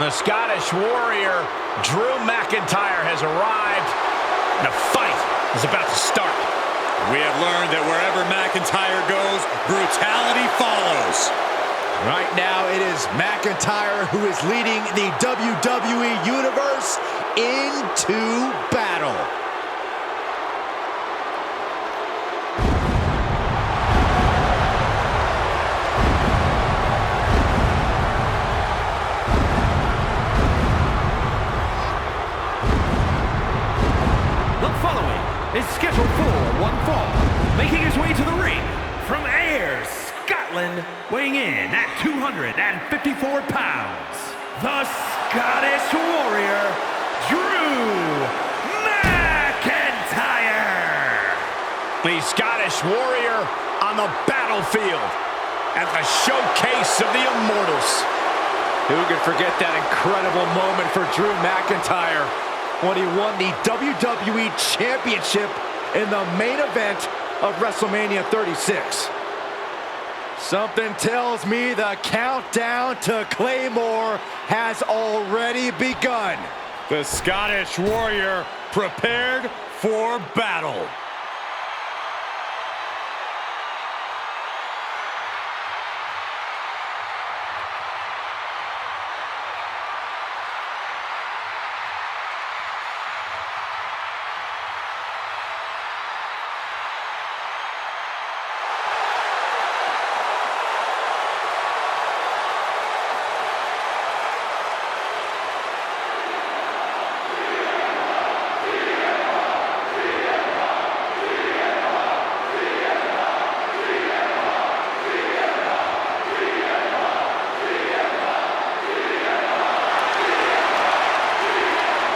The Scottish Warrior, Drew McIntyre, has arrived. The fight is about to start. We have learned that wherever McIntyre goes, brutality follows. Right now, it is McIntyre who is leading the WWE Universe into battle. Is scheduled for one fall, making his way to the ring from Ayr, Scotland, weighing in at 254 pounds, the Scottish Warrior, Drew McIntyre. The Scottish Warrior on the battlefield at the showcase of the Immortals. Who could forget that incredible moment for Drew McIntyre when he won the WWE Championship in the main event of WrestleMania 36. Something tells me the countdown to Claymore has already begun. The Scottish Warrior prepared for battle.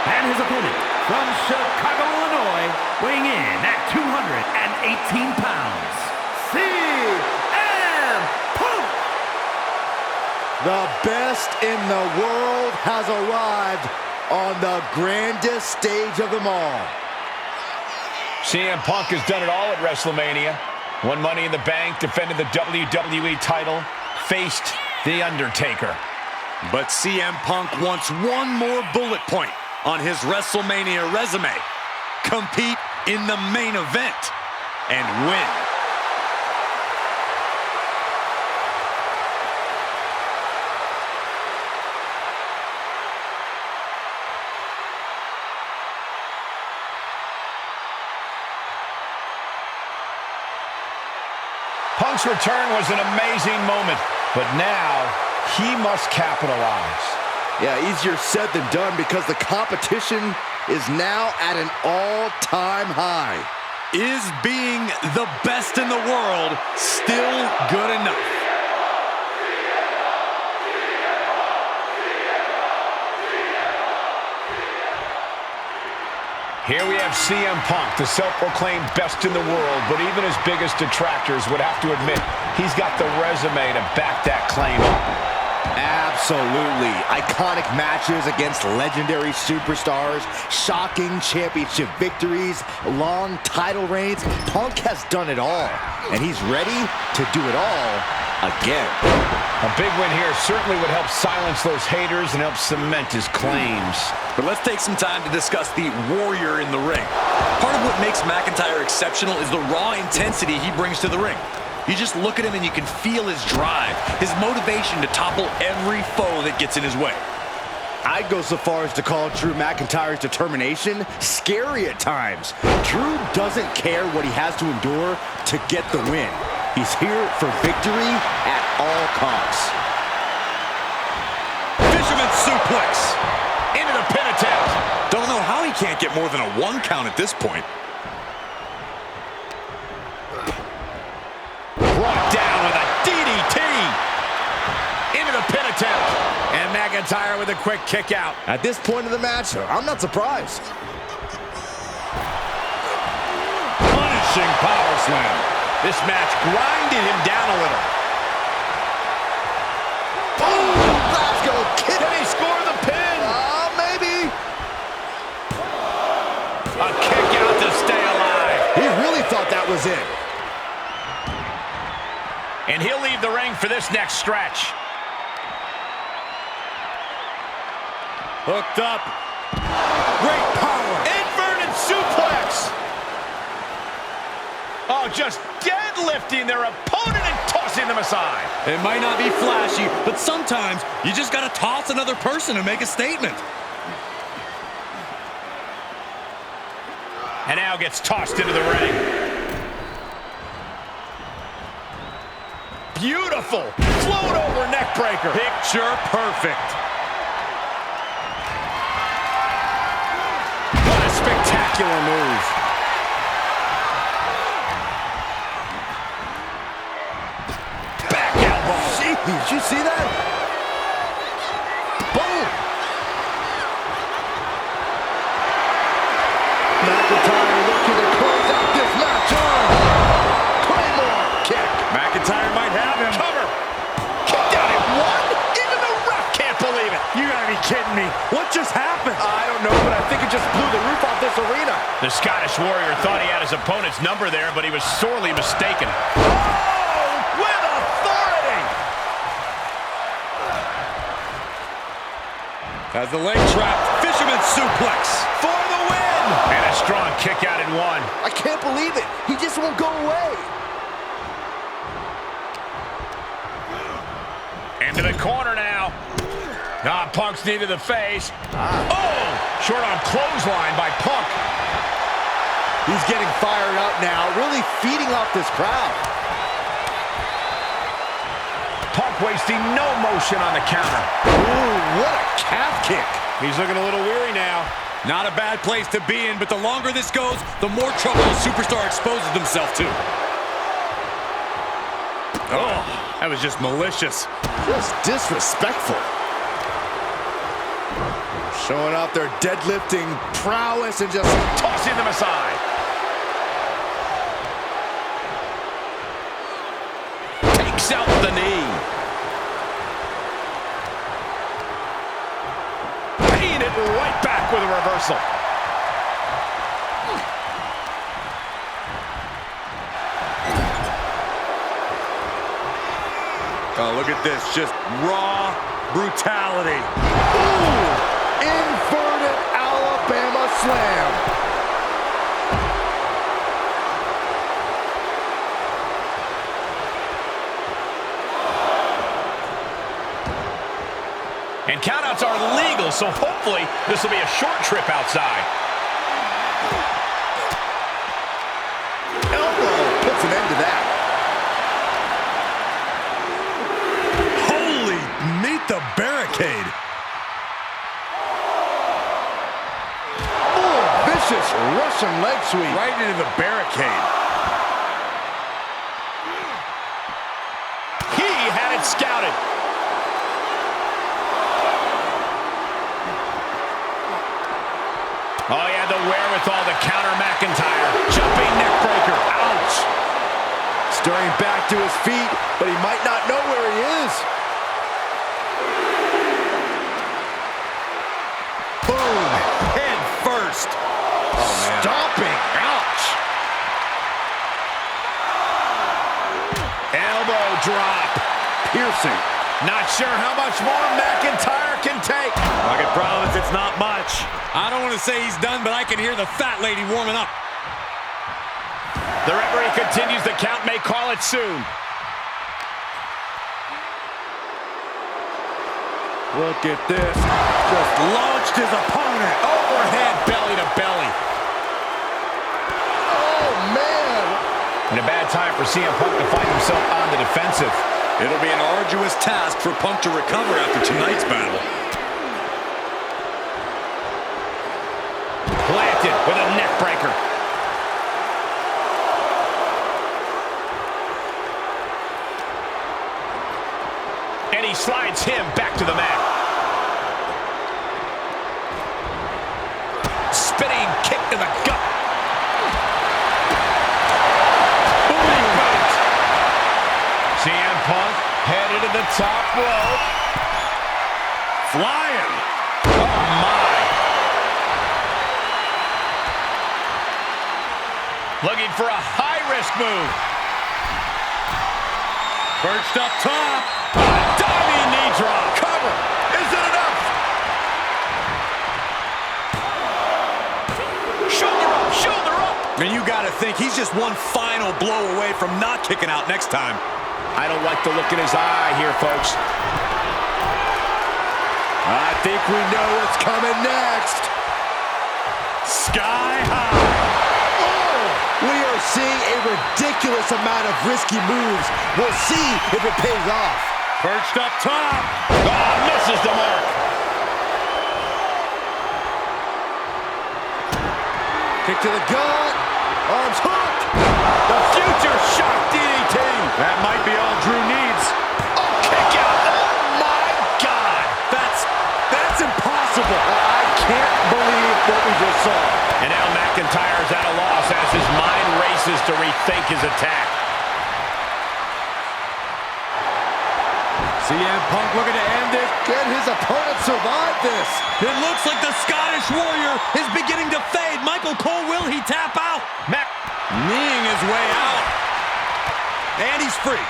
And his opponent from Chicago, Illinois, weighing in at 218 pounds, CM Punk. The best in the world has arrived on the grandest stage of them all. CM Punk has done it all at WrestleMania. Won Money in the Bank, defended the WWE title, faced The Undertaker. But CM Punk wants one more bullet point on his WrestleMania resume. Compete in the main event and win. Punk's return was an amazing moment, but now he must capitalize. Yeah, easier said than done because the competition is now at an all-time high. Is being the best in the world still good enough? Here we have CM Punk, the self-proclaimed best in the world, but even his biggest detractors would have to admit he's got the resume to back that claim up. Absolutely. Iconic matches against legendary superstars, shocking championship victories, long title reigns. Punk has done it all, and he's ready to do it all again. A big win here certainly would help silence those haters and help cement his claims. But let's take some time to discuss the Warrior in the ring. Part of what makes McIntyre exceptional is the raw intensity he brings to the ring. You just look at him and you can feel his drive, his motivation to topple every foe that gets in his way. I'd go so far as to call Drew McIntyre's determination scary at times. Drew doesn't care what he has to endure to get the win. He's here for victory at all costs. Fisherman suplex Into the pin attempt. Don't know how he can't get more than a 1 count at this point. Brought down with a DDT. Into the pin attempt. And McIntyre with a quick kick out. At this point of the match, I'm not surprised. Punishing power slam. This match grinded him down a little. Oh, Glasgow kick. Can he score the pin? Maybe. A kick out to stay alive. He really thought that was it. And he'll leave the ring for this next stretch. Hooked up. Great power. Inverted suplex. Oh, just deadlifting their opponent and tossing them aside. It might not be flashy, but sometimes you just got to toss another person and make a statement. And now gets tossed into the ring. Beautiful. Float over neck breaker. Picture perfect. What a spectacular move. Back elbow. Did you see that? Boom. McIntyre looking to close out this match on. Claymore kick. McIntyre might have him. Cover. Kicked out at one. Even the ref can't believe it. You gotta be kidding me. What just happened? I don't know, but I think it just blew the roof off this arena. The Scottish Warrior thought he had his opponent's number there, but he was sorely mistaken. With authority. Has the leg trap. Fisherman suplex. For the win. And a strong kick out at one. I can't believe it. He just won't go away. Into the corner now. Ah, Punk's knee to the face. Oh! Short arm clothesline by Punk. He's getting fired up now, really feeding off this crowd. Punk wasting no motion on the counter. Ooh, what a calf kick. He's looking a little weary now. Not a bad place to be in, but the longer this goes, the more trouble the superstar exposes himself to. Oh, that was just malicious. Just disrespectful. Showing off their deadlifting prowess and just Tossing them aside. Takes out the knee. Paying it right back with a reversal. oh, look at this, just raw brutality. Ooh, inverted Alabama slam. And countouts are legal, so hopefully this will be a short trip outside. Elbow puts an end to that. Holy, meet the barricade. Oh, vicious Russian leg sweep. Right into the barricade. He had it scouted. Oh, yeah, the wherewithal to counter McIntyre. Jumping neck breaker. Ouch. Stirring back to his feet, but he might not know where he is. Boom. Head first. Stomping. Ouch. Elbow drop. Piercing. Not sure how much more McIntyre can take. I can promise it's not much. I don't want to say he's done, but I can hear the fat lady warming up. The referee continues the count, may call it soon. Look at this. Just launched his opponent. Overhead belly to belly. Oh, man. And a bad time for CM Punk to find himself on the defensive. It'll be an arduous task for Punk to recover after tonight's battle. Planted with a neck breaker. And he slides him back to the mat. Spinning kick to the gut. Boom boot. CM Punk headed to the top rope. Flying. Oh my. Looking for a high-risk move. Perched up top. A diving knee drop. Cover. Is it enough? And you got to think he's just one final blow away from not kicking out next time. I don't like the look in his eye here, folks. I think we know what's coming next. Sky high. We are seeing a ridiculous amount of risky moves. We'll see if it pays off. Perched up top. Oh, misses the mark. Kick to the gut. Arms hooked. The future shock DDT. That might be all Drew needs. Oh, kick out. Oh, my God. That's impossible. I can't believe what we just saw. And now McIntyre's at a loss as his mind races to rethink his attack. CM Punk looking to end it. Can his opponent survive this? It looks like the Scottish Warrior is beginning to fade. Michael Cole, will he tap out? Kneeing his way out. And he's free.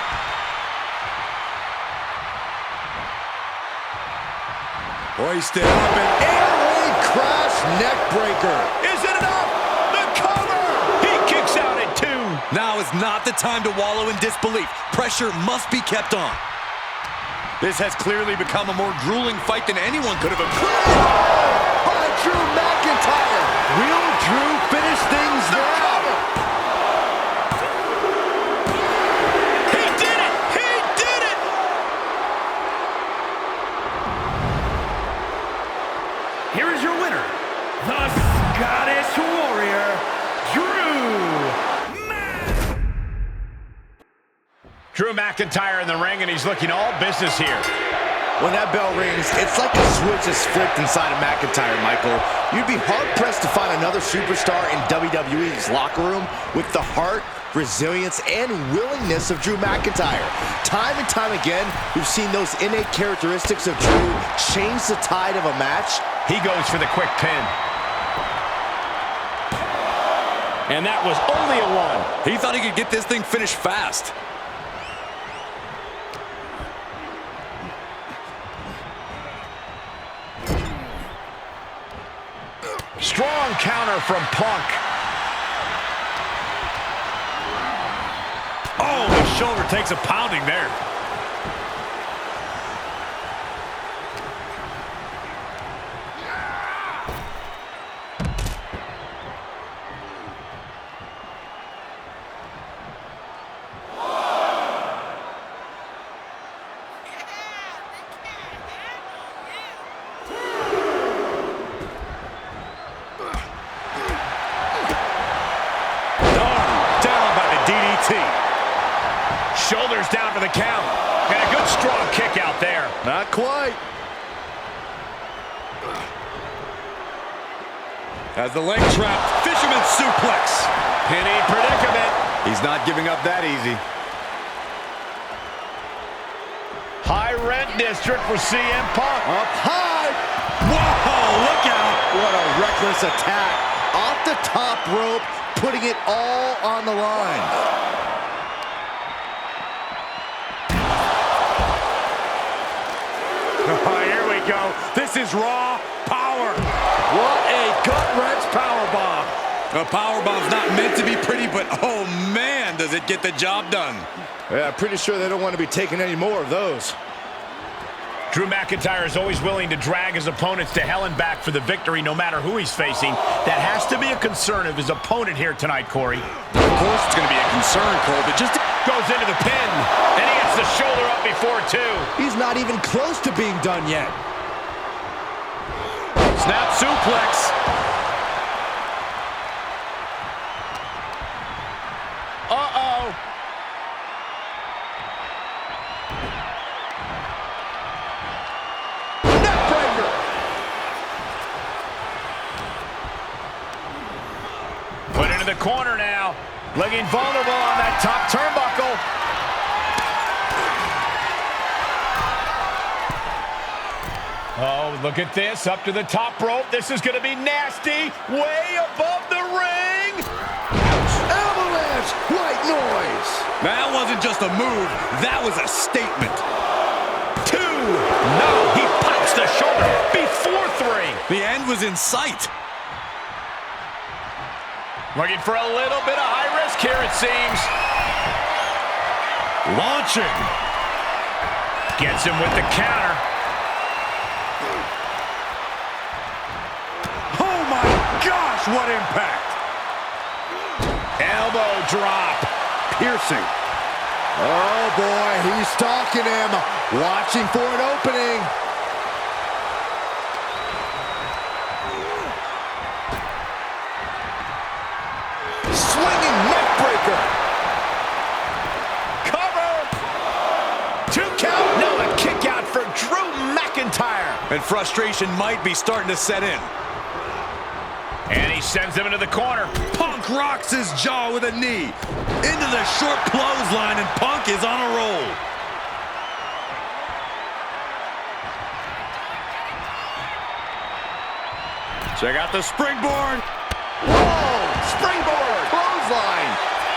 Hoisted up and airway crash neck breaker. Is it enough? The cover! He kicks out at 2. Now is not the time to wallow in disbelief. Pressure must be kept on. This has clearly become a more grueling fight than anyone could have imagined. By Drew McIntyre. Will Drew finish things now? He did it! He did it! Here is your winner, the Scottish Warrior, Drew McIntyre in the ring, and he's looking all business here. When that bell rings, it's like a switch is flipped inside of McIntyre, Michael. You'd be hard-pressed to find another superstar in WWE's locker room with the heart, resilience, and willingness of Drew McIntyre. Time and time again, we've seen those innate characteristics of Drew change the tide of a match. He goes for the quick pin. And that was only a 1. He thought he could get this thing finished fast. Strong counter from Punk. Oh, his shoulder takes a pounding there. Shoulders down for the count. And a good strong kick out there. Not quite. As the leg trap, fisherman suplex. Penny predicament. He's not giving up that easy. High rent district for CM Punk. Up high. Whoa, look out. What a reckless attack. Off the top rope, putting it all on the line. Oh, here we go. This is raw power. What a gut-wrench powerbomb. A powerbomb's not meant to be pretty, but oh man, does it get the job done. Yeah, pretty sure they don't want to be taking any more of those. Drew McIntyre is always willing to drag his opponents to hell and back for the victory, no matter who he's facing. That has to be a concern of his opponent here tonight, Corey. Of course it's going to be a concern, Cole, but just goes into the pin, and he gets the shoulder up before 2. He's not even close to being done yet. snap suplex. Uh-oh. Neckbreaker. Put into the corner now. Looking vulnerable on that top turnbuckle. Oh, look at this. Up to the top rope. This is going to be nasty. Way above the ring. Avalanche. White noise. That wasn't just a move. That was a statement. 2. No, he pops the shoulder before 3. The end was in sight. Looking for a little bit of high risk here, it seems. Launching. Gets him with the counter. Oh my gosh, what impact! Elbow drop. Piercing. Oh boy, he's stalking him. Watching for an opening. Swinging neck breaker. Cover. 2 count. No, a kick out for Drew McIntyre. And frustration might be starting to set in. And he sends him into the corner. Punk rocks his jaw with a knee. Into the short clothesline, and Punk is on a roll. Check out the springboard. Whoa! Springboard! Clothesline!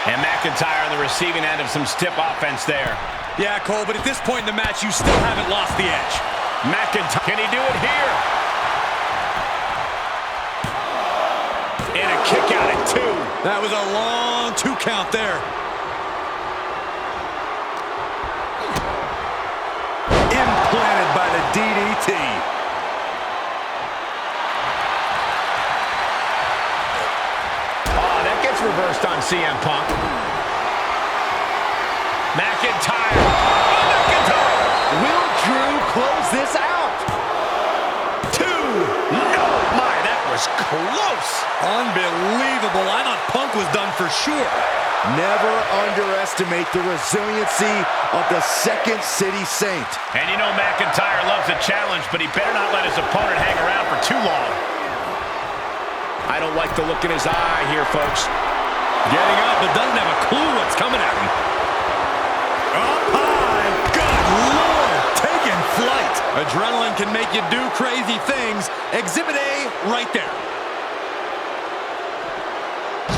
And McIntyre on the receiving end of some stiff offense there. Yeah, Cole, but at this point in the match, you still haven't lost the edge. McIntyre, can he do it here? And a kick out at 2. That was a long 2 count there. Implanted by the DDT. Oh, that gets reversed on CM Punk. McIntyre. Oh, McIntyre. Will Drew close this out? 2. No, my, that was close. Unbelievable. I thought Punk was done for sure. Never underestimate the resiliency of the Second City Saint. And you know McIntyre loves a challenge, but he better not let his opponent hang around for too long. I don't like the look in his eye here, folks. Getting up, but doesn't have a clue what's coming at him. Up high. Good Lord. Taking flight. Adrenaline can make you do crazy things. Exhibit A right there.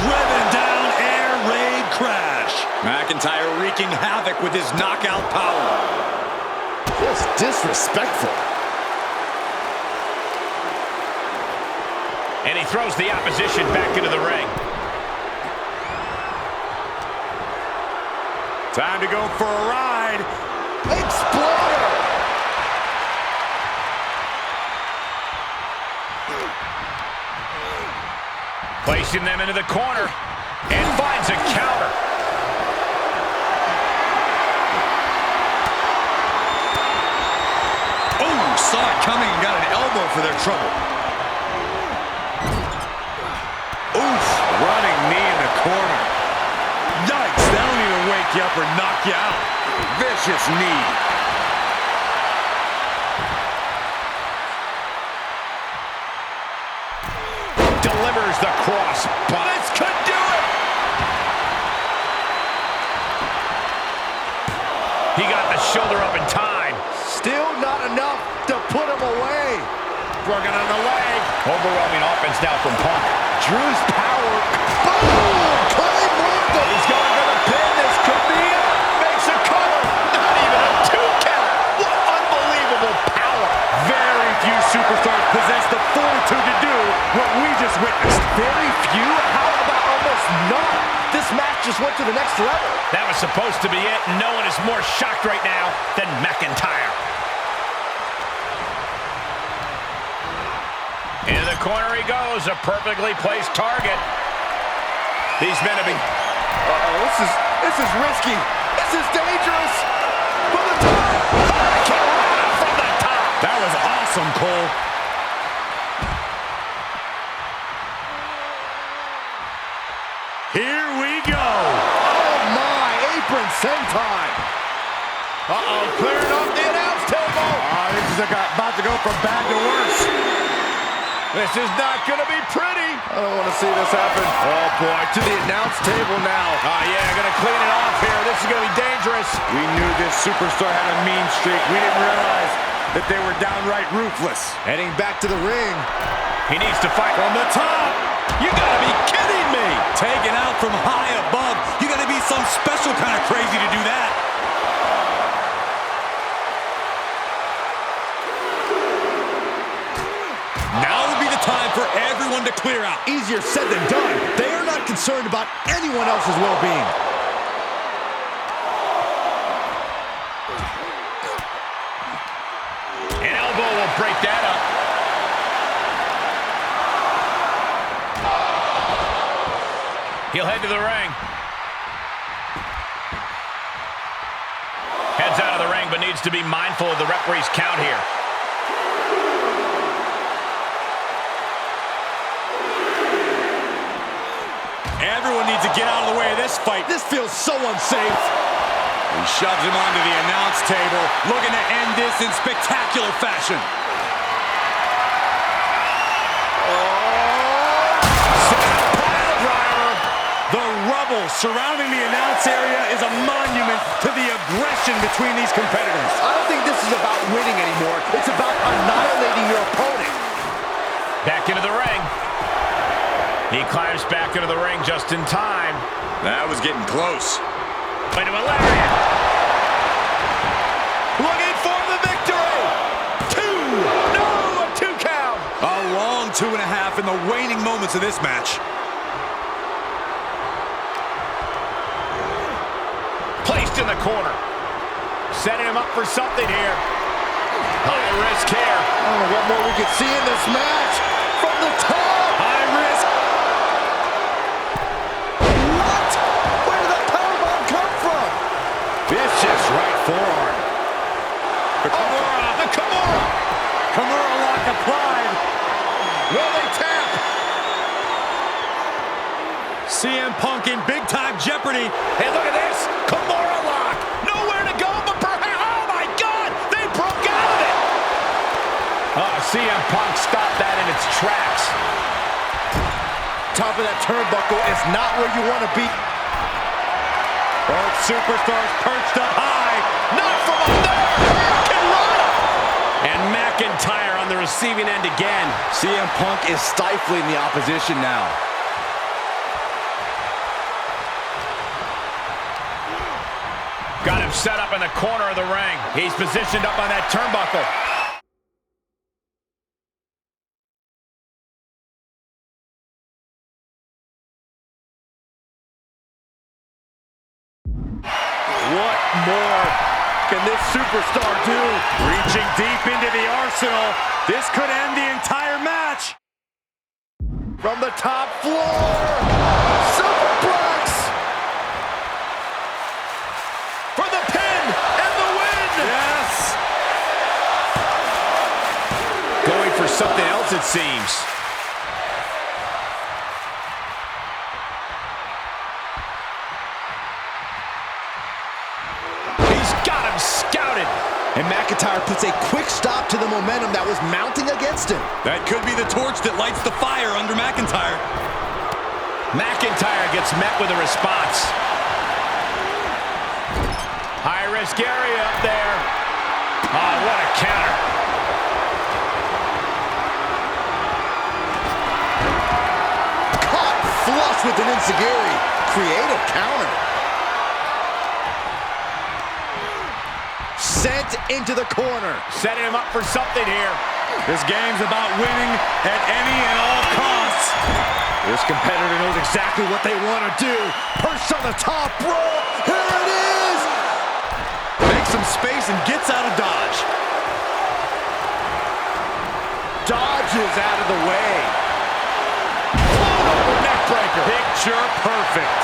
Driven down, air raid crash. McIntyre wreaking havoc with his knockout power. Just disrespectful. And he throws the opposition back into the ring. Time to go for a ride. Exploder! Placing them into the corner. And finds a counter. Oh, saw it coming and got an elbow for their trouble. Oof, running knee in the corner. Yikes, that'll either wake you up or knock you out. Vicious knee. Delivers the cross. This could do it. He got the shoulder up in time. Still not enough to put him away. Working on the leg. Overwhelming offense now from Punk. Drew's power. Boom! Claymore. He's going for the pin. This could be it. Makes a cover. Not even a 2 count. What unbelievable power. Very few superstars possess the fortitude to do what we just witnessed. Very few? How about almost none? This match just went to the next level. That was supposed to be it. No one is more shocked right now than McIntyre. Into the corner he goes. A perfectly placed target. These men have been... This is risky. This is dangerous. From the top. From the top. That was awesome, Cole. Here we go. Oh my, apron senton. Uh-oh, clearing off the announce table. This is about to go from bad to worse. This is not going to be pretty. I don't want to see this happen. Oh boy, to the announce table now. Oh yeah, going to clean it off here. This is going to be dangerous. We knew this superstar had a mean streak. We didn't realize that they were downright ruthless. Heading back to the ring. He needs to fight From the top. You gotta be kidding me. Taken out from high above. You gotta be some special kind of crazy to do that. Now would be the time for everyone to clear out. Easier said than done. They are not not concerned about anyone else's well-being. An elbow will break that up. He'll head to the ring. Heads out of the ring, but needs to be mindful of the referee's count here. Everyone needs to get out of the way of this fight. This feels so unsafe. He shoves him onto the announce table, looking to end this in spectacular fashion. The rubble surrounding the announce area is a monument to the aggression between these competitors. I don't think this is about winning anymore. It's about annihilating your opponent. Back into the ring. He climbs back into the ring just in time. That was getting close. Into a lariat. Looking for the victory. 2. No, a 2 count. A long 2.5 in the waning moments of this match. Placed in the corner. Setting him up for something here. High risk here. I don't know what more we could see in this match. From the top. High risk. What? Where did that powerbomb come from? Vicious right forearm. The Kimura. Kimura lock applied. Will they tap? CM Punk in big-time jeopardy. Hey, look at this. Kimura lock. Nowhere to go, but perhaps. Oh, my God. They broke out of it. CM Punk stopped that in its tracks. Top of that turnbuckle is not where you want to be. Both superstars perched up high. Not from up there. Hurricanrana. And McIntyre on the receiving end again. CM Punk is stifling the opposition now. Got him set up in the corner of the ring. He's positioned up on that turnbuckle. What more can this superstar do? Reaching deep into the arsenal. This could end the entire match. From the top floor. Superplex. For the pin and the win. Yes. Going for something else, it seems. He's got him scouted. And McIntyre puts a quick stop to the momentum that was mounting against him. That could be the torch that lights the fire under McIntyre. McIntyre gets met with a response. High-risk area up there. Oh, what a counter. Caught flush with an enziguri. Creative counter. Sent into the corner. Setting him up for something here. This game's about winning at any and all costs. This competitor knows exactly what they want to do. Perched on the top rope. Here it is. Makes some space and gets out of dodge. Dodges out of the way. Over neck breaker. Picture perfect.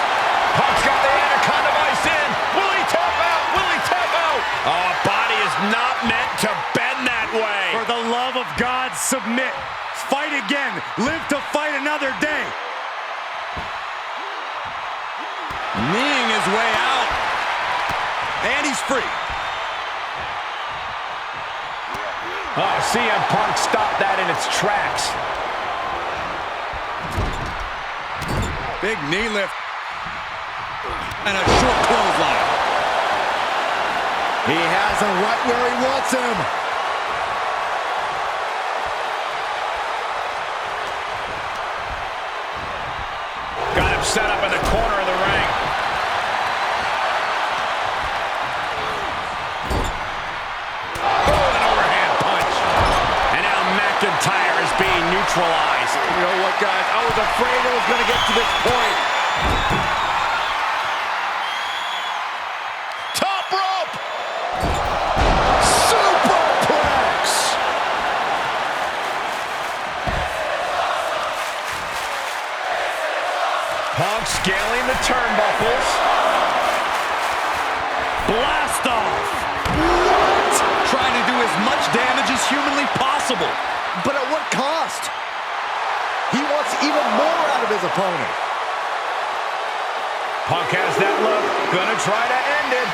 Punk's got the Anaconda Vice in. Will he tap out? Will he tap out? Oh, body is not meant to bend that way. For the love of God, submit. Fight again. Live to fight another day. Kneeing his way out. And he's free. Oh, CM Punk stopped that in its tracks. Big knee lift. And a short clothesline. He has him right where he wants him. Got him set up in the corner of the ring. Oh, an overhand punch. And now McIntyre is being neutralized. You know what? guys. I was afraid it was going to get to this point. Top rope! Superplex! Punk scaling the turnbuckles. Blast off! What? Trying to do as much damage as humanly possible. But at what cost? He wants even more out of his opponent. Punk has that look. Gonna try to end it.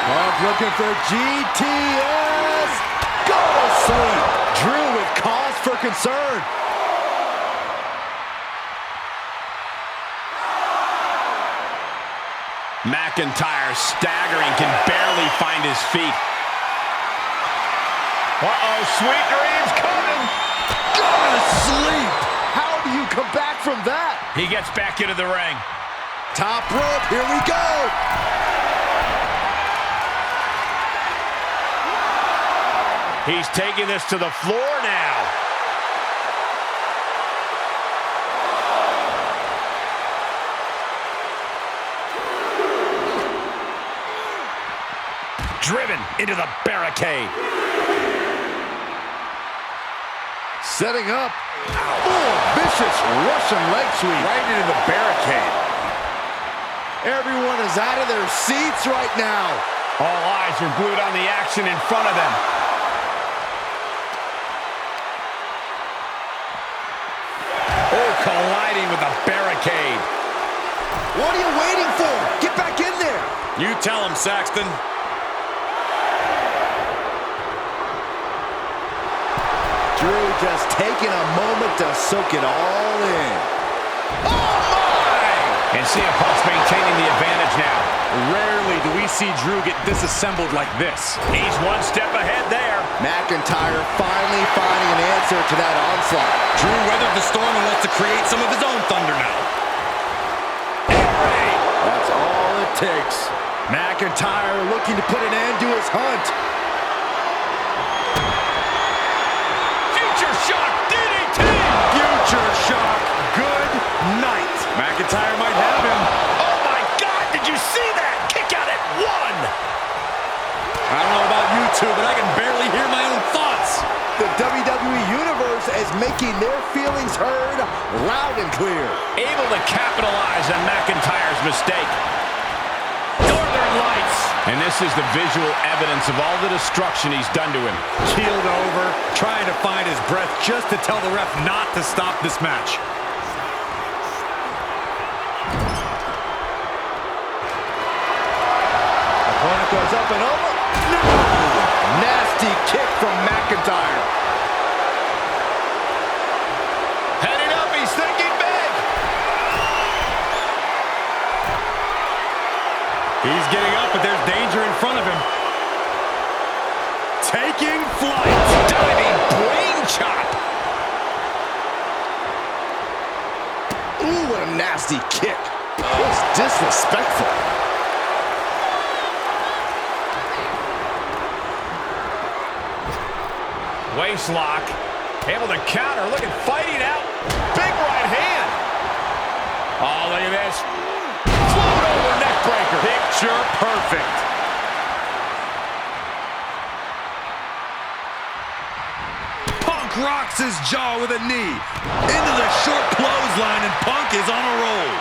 Punk looking for GTS. Go to sleep. Drew with cause for concern. McIntyre staggering, can barely find his feet. Uh-oh, sweet dreams coming. Go to sleep. How do you come back from that? He gets back into the ring. Top rope, here we go. He's taking this to the floor now. Driven into the barricade. Setting up. Oh, vicious Russian leg sweep. Right into the barricade. Everyone is out of their seats right now. All eyes are glued on the action in front of them. Oh, colliding with the barricade. What are you waiting for? Get back in there. You tell him, Saxton. Drew just taking a moment to soak it all in. Oh, my! And CM Punk's maintaining the advantage now. Rarely do we see Drew get disassembled like this. He's one step ahead there. McIntyre finally finding an answer to that onslaught. Drew weathered the storm and wants to create some of his own thunder now. That's all it takes. McIntyre looking to put an end to his hunt. Future shock DDT! Future shock. Good night. McIntyre might have him. Oh my God, did you see that? Kick out at one! I don't know about you two, but I can barely hear my own thoughts. The WWE Universe is making their feelings heard loud and clear. Able to capitalize on McIntyre's mistake. Northern Lights! And this is the visual evidence of all the destruction he's done to him. Keeled over, trying to find his breath just to tell the ref not to stop this match. Opponent goes up and over. No! Nasty kick from McIntyre. Heading up, he's thinking big! He's getting up, but there's danger in front of him. Taking flight. Diving brain chop! Ooh, what a nasty kick. That was disrespectful. Waist lock. Able to counter. Look at fighting out. Big right hand. Oh, look at this. Float over neck breaker. Picture perfect. Punk rocks his jaw with a knee. Into the short clothesline, and Punk is on a roll.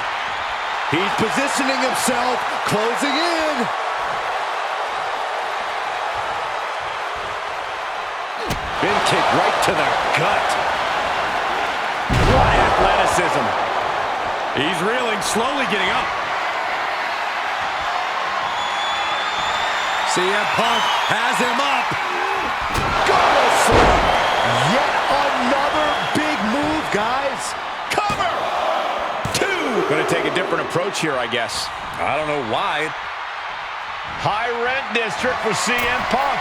He's positioning himself, closing in. Big kick right to the gut. What athleticism. He's reeling, slowly getting up. CM Punk has him up. Go to sleep. Yet another big move, guys. Cover! Two! Gonna take a different approach here, I guess. I don't know why. High rent district for CM Punk.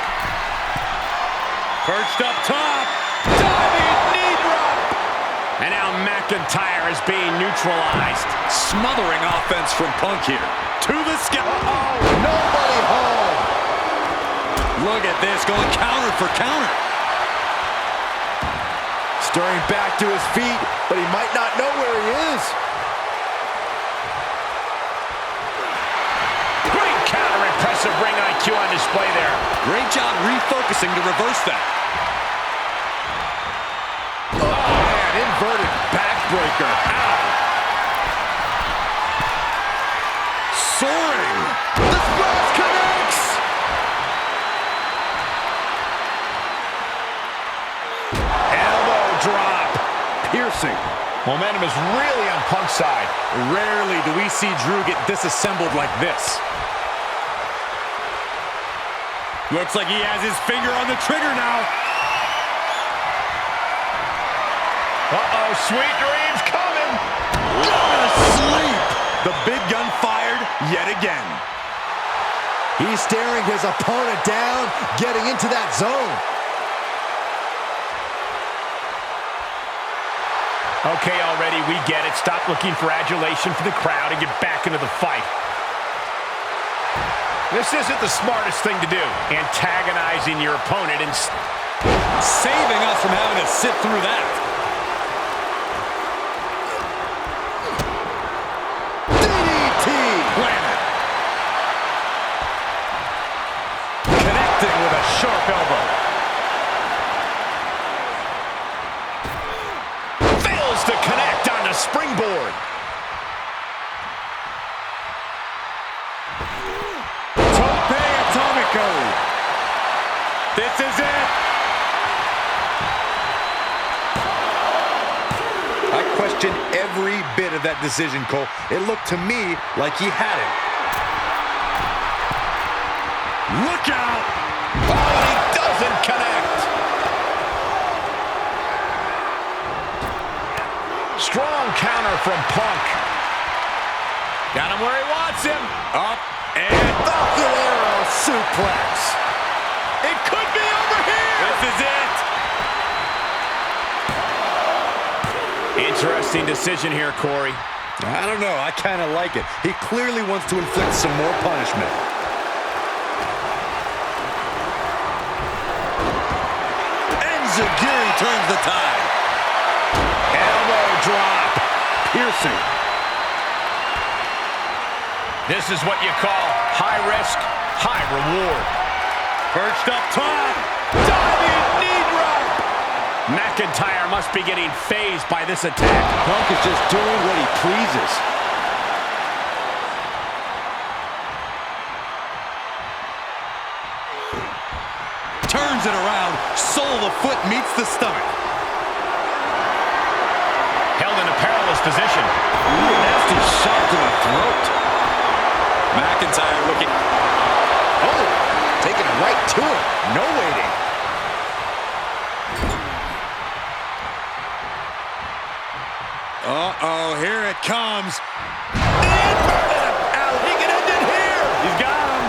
Perched up top. Diving knee drop! And now McIntyre is being neutralized. Smothering offense from Punk here. To the skin. Oh, nobody home. Look at this, going counter for counter. Stirring back to his feet, but he might not know where he is. Great counter, impressive ring IQ on display there. Great job refocusing to reverse that. Oh, man, inverted backbreaker. Ow. Soaring. The splash connects. Elbow drop. Piercing. Momentum is really on Punk's side. Rarely do we see Drew get disassembled like this. Looks like he has his finger on the trigger now. Uh-oh, sweet dreams coming. Gonna sleep. The big gun fired yet again. He's staring his opponent down, getting into that zone. Okay, already, we get it. Stop looking for adulation from the crowd and get back into the fight. This isn't the smartest thing to do, antagonizing your opponent and saving us from having to sit through that. DDT! Planted. Connecting with a sharp elbow. fails to connect on the springboard. This is it. I question every bit of that decision, Cole. It looked to me like he had it. Look out! Oh, he doesn't connect. Strong counter from Punk. Got him where he wants him. Up and Falcon Arrow suplex. It could be over here. This is it. Interesting decision here, Corey. I don't know. I kind of like it. He clearly wants to inflict some more punishment. Enziguri turns the tide. Elbow drop. Piercing. This is what you call high risk, high reward. Perched up top. Diving knee drop. McIntyre must be getting phased by this attack. Punk is just doing what he pleases. Turns it around. Sole of the foot meets the stomach. Held in a perilous position. Ooh, nasty shot to the throat. McIntyre looking. Oh, taking it right to it. No waiting. Uh-oh, here it comes. He can end it here. He's got him.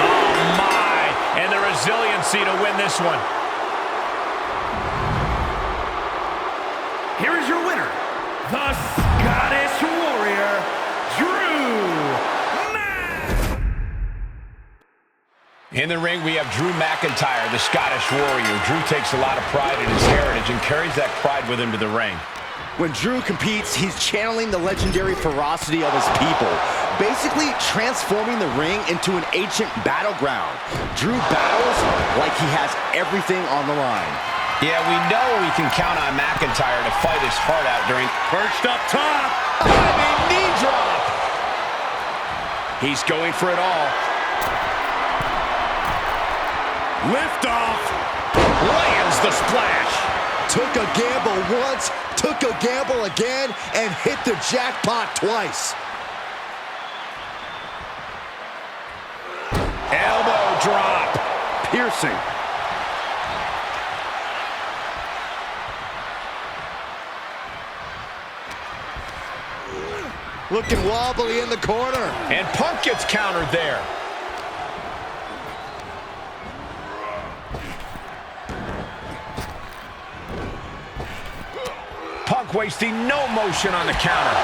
Oh, my. And the resiliency to win this one. Here is your winner, the Scottish Warrior, Drew McIntyre. In the ring, we have Drew McIntyre, the Scottish Warrior. Drew takes a lot of pride in his heritage and carries that pride with him to the ring. When Drew competes, he's channeling the legendary ferocity of his people, basically transforming the ring into an ancient battleground. Drew battles like he has everything on the line. Yeah, we know we can count on McIntyre to fight his heart out during... Perched up top. Diving knee drop. He's going for it all. Lift off. Lands the splash. Took a gamble once, took a gamble again, and hit the jackpot twice. Elbow drop. Piercing. Looking wobbly in the corner. And Punk gets countered there. Punk wasting no motion on the counter.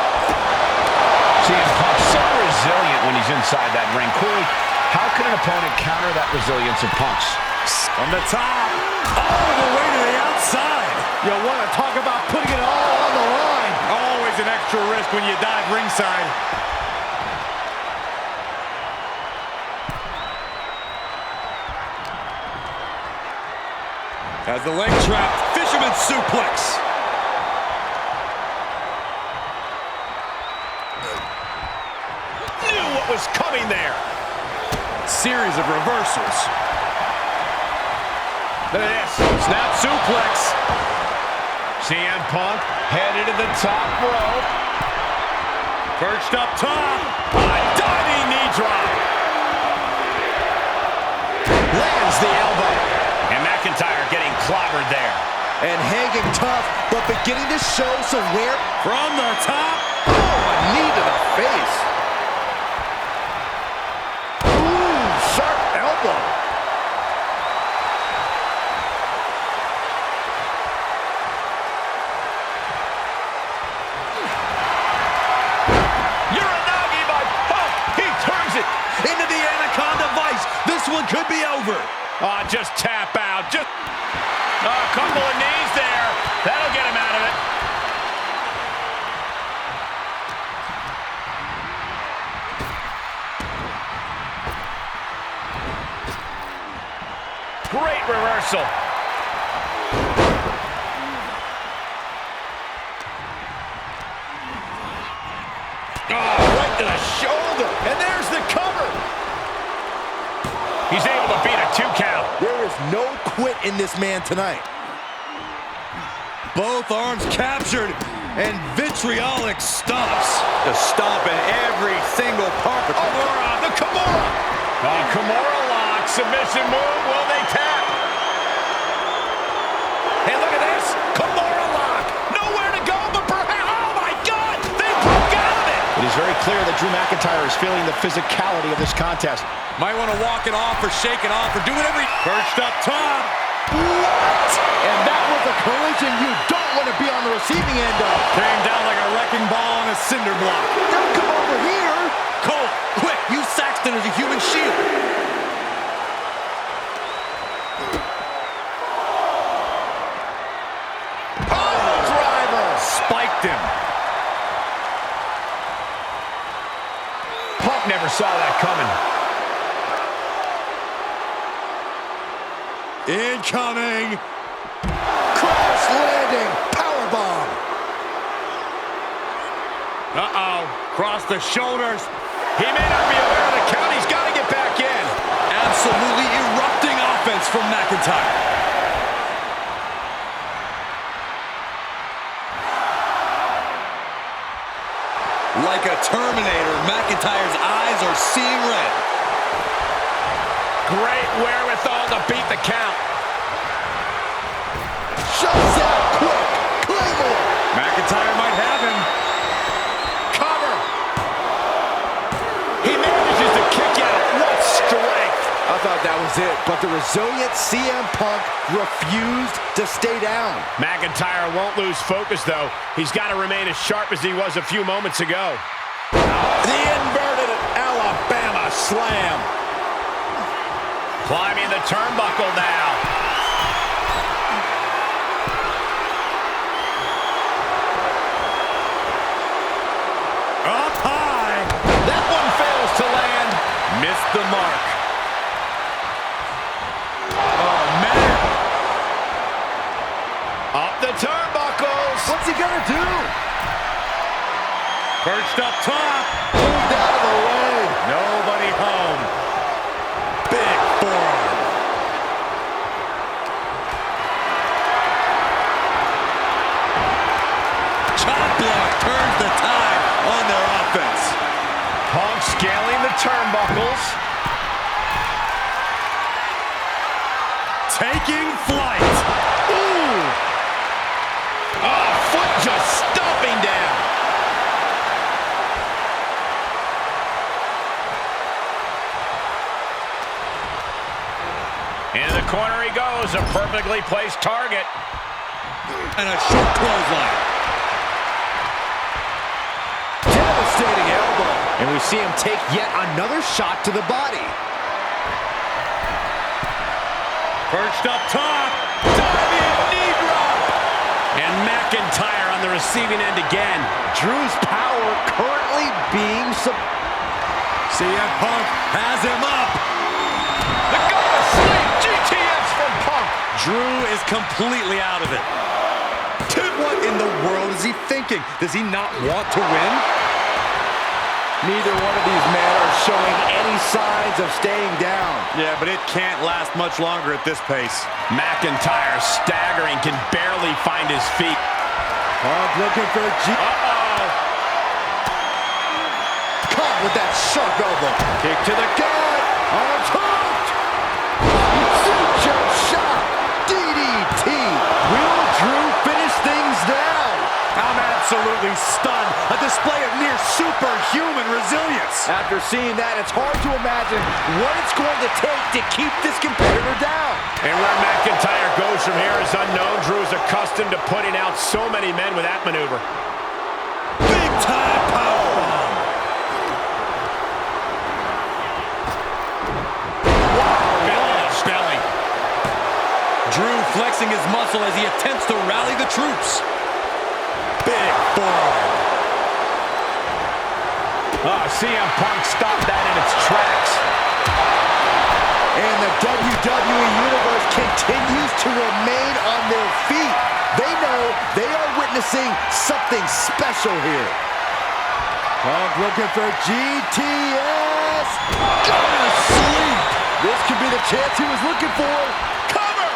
CM Punk so resilient when he's inside that ring. Corey, How can an opponent counter that resilience of Punk's? On the top, all the way to the outside. You want to talk about putting it all on the line. Always an extra risk when you dive ringside. As the leg trap, fisherman suplex. Knew what was coming there. Series of reversals. Look at this. Snap suplex. CM Punk headed to the top rope. Perched up top. A diving knee drop. Lands the elbow. And McIntyre getting clobbered there. And hanging tough, but beginning to show some wear. From the top. Oh, a knee to the face. Ooh, sharp elbow. Uranagi by Punk. He turns it. Into the Anaconda Vice. This one could be over. Oh, just tap out. Just a couple of knees there. That'll get him out of it. Great reversal. Oh, right to the shoulder. And there's the cover. He's able to beat a 2 count. There is no quit in this man tonight. Both arms captured, and vitriolic stomps. The stomp in every single part. The Kimura. Oh, Kimura lock. Submission move. Will they tap? Hey, look at this. Kimura lock. Nowhere to go, but perhaps. Oh, my God. They broke out of it. It is very clear that Drew McIntyre is feeling the physicality of this contest. Might want to walk it off or shake it off or do whatever. Perched up top. What? And that was a collision you don't want to be on the receiving end of. Came down like a wrecking ball on a cinder block. Don't come over here. Cole, quick, use Saxton as a human shield. Oh, driver. Spiked him. Punk never saw that coming. Incoming. Cross landing. Powerbomb. Uh-oh. Cross the shoulders. He may not be aware of the count. He's got to get back in. Absolutely erupting offense from McIntyre. Like a Terminator, McIntyre's eyes are seeing red. Great wherewithal to beat the count. Shuts out quick. Claymore. McIntyre might have him. Cover. He manages to kick out. What strength. I thought that was it, but the resilient CM Punk refused to stay down. McIntyre won't lose focus, though. He's got to remain as sharp as he was a few moments ago. The inverted Alabama slam. Climbing the turnbuckle now. Up high. That one fails to land. Missed the mark. Oh, man. Up the turnbuckles. What's he gonna do? Perched up top. Moved out of the way. Nobody home. Big forearm. Chop block turns the tide on their offense. Punk scaling the turnbuckles. Taking flight. Ooh. Oh, foot just stomping down. Into the corner he goes, a perfectly placed target. And a short clothesline. Devastating elbow. And we see him take yet another shot to the body. Perched up top. Diving knee drop. And McIntyre on the receiving end again. Drew's power currently being CM Punk has him up. The go to sleep. GTS from Punk. Drew is completely out of it. What in the world is he thinking? Does he not want to win? Neither one of these men are showing any signs of staying down. Yeah, but it can't last much longer at this pace. McIntyre staggering, can barely find his feet. Punk looking for Caught with that sharp elbow. Kick to the gut. On a top. Suture shot. DDT. Will Drew finish things down? I'm absolutely stunned. A display of near superhuman resilience. After seeing that, it's hard to imagine what it's going to take to keep this competitor down. And where McIntyre goes from here is unknown. Drew is accustomed to putting out so many men with that maneuver. Big time powerbomb. Belly. Drew flexing his muscle as he attempts to rally the troops. Big forearm. CM Punk stopped that in its tracks. And the WWE Universe continues to remain on their feet. They know they are witnessing something special here. Punk looking for GTS. Go to sleep. This could be the chance he was looking for. Cover!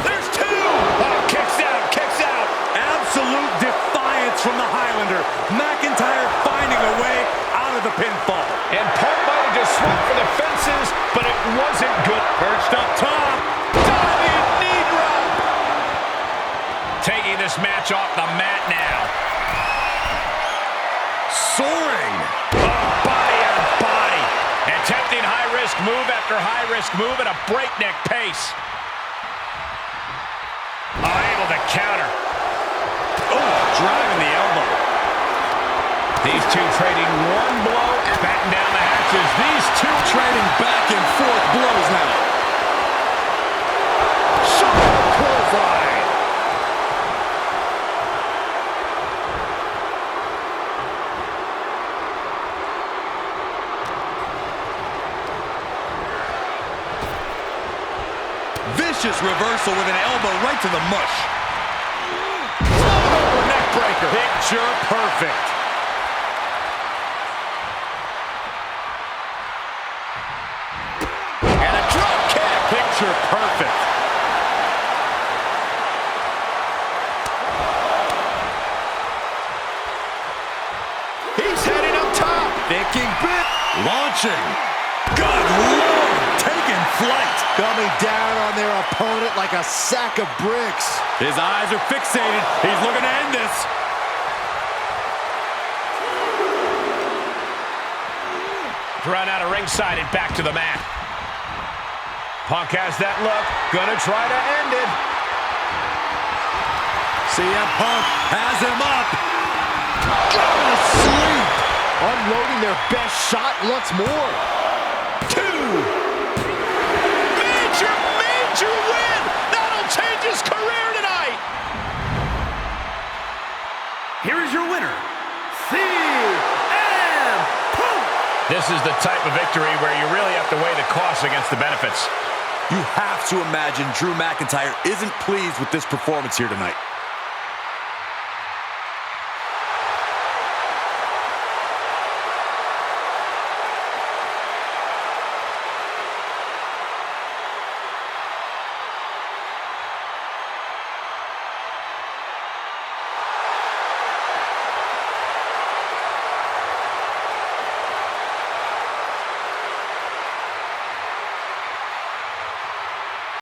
There's two! Oh, kicks out! Absolute defiance from the Highlander. McIntyre finding a way out of the pinfall. And Punk might have just swung for the fences, but it wasn't good. Perched up top. Diving knee drop! Taking this match off the mat now. Soaring. Body on body. Attempting high-risk move after high-risk move at a breakneck pace. Able to counter. Oh, driving the elbow. These two trading one blow and batten down the hatches. These two Trading back and forth blows now. Sharp clothesline. Vicious reversal with an elbow right to the mush. neck breaker. Picture perfect. And a drop kick. Picture perfect. He's heading up top. Thinking big. Launching. Good Lord. Taking flight. Coming down on their opponent like a sack of bricks. His eyes are fixated. He's looking to end this. Run out of ringside and back to the mat. Punk has that look. Gonna try to end it. CM Punk has him up. Go to sleep. Unloading their best shot once more. Two. Major win. That'll change his career tonight. Here is your winner, CM Punk. This is the type of victory where you really have to weigh the costs against the benefits. You have to imagine Drew McIntyre isn't pleased with this performance here tonight.